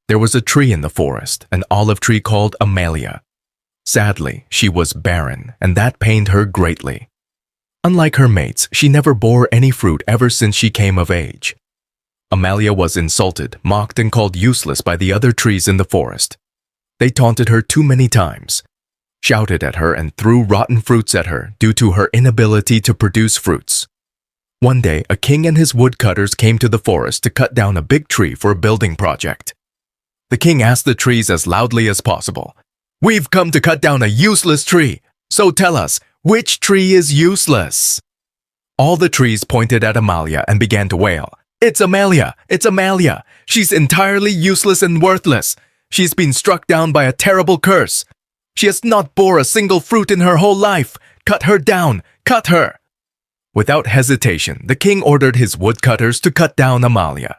There was a tree in the forest, an olive tree called Amelia. Sadly, she was barren, and that pained her greatly. Unlike her mates, she never bore any fruit ever since she came of age. Amelia was insulted, mocked, and called useless by the other trees in the forest. They taunted her too many times, shouted at her, and threw rotten fruits at her due to her inability to produce fruits. One day, a king and his woodcutters came to the forest to cut down a big tree for a building project. The king asked the trees as loudly as possible, "We've come to cut down a useless tree, so tell us, which tree is useless?" All the trees pointed at Amalia and began to wail, "It's Amalia! It's Amalia! She's entirely useless and worthless! She's been struck down by a terrible curse! She has not bore a single fruit in her whole life! Cut her down! Cut her!" Without hesitation, the king ordered his woodcutters to cut down Amalia.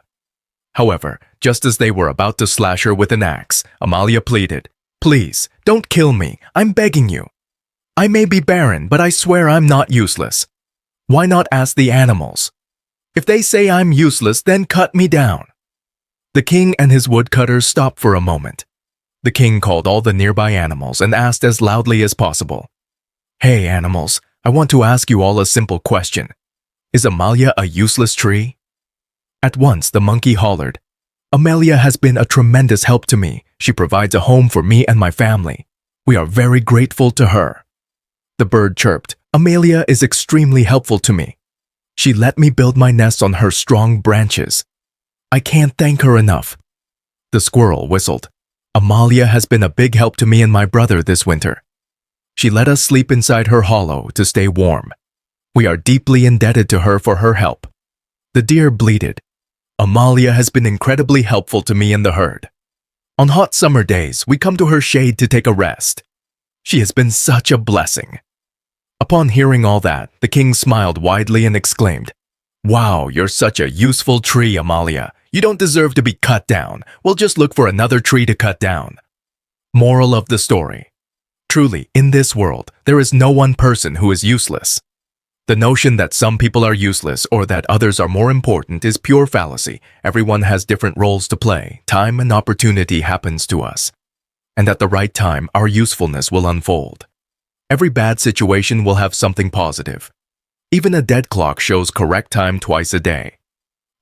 However, just as they were about to slash her with an axe, Amalia pleaded, "Please, don't kill me. I'm begging you. I may be barren, but I swear I'm not useless. Why not ask the animals? If they say I'm useless, then cut me down." The king and his woodcutters stopped for a moment. The king called all the nearby animals and asked as loudly as possible, "Hey animals, I want to ask you all a simple question. Is Amalia a useless tree?" At once the monkey hollered, "Amalia has been a tremendous help to me. She provides a home for me and my family. We are very grateful to her." The bird chirped, "Amalia is extremely helpful to me. She let me build my nest on her strong branches. I can't thank her enough." The squirrel whistled, "Amalia has been a big help to me and my brother this winter. She let us sleep inside her hollow to stay warm. We are deeply indebted to her for her help." The deer bleated, "Amalia has been incredibly helpful to me and the herd. On hot summer days, we come to her shade to take a rest. She has been such a blessing." Upon hearing all that, the king smiled widely and exclaimed, "Wow, you're such a useful tree, Amalia. You don't deserve to be cut down. We'll just look for another tree to cut down." Moral of the story: truly, in this world, there is no one person who is useless. The notion that some people are useless or that others are more important is pure fallacy. Everyone has different roles to play. Time and opportunity happens to us. And at the right time, our usefulness will unfold. Every bad situation will have something positive. Even a dead clock shows correct time twice a day.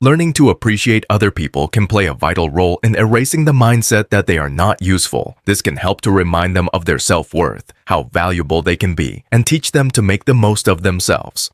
Learning to appreciate other people can play a vital role in erasing the mindset that they are not useful. This can help to remind them of their self-worth, how valuable they can be, and teach them to make the most of themselves.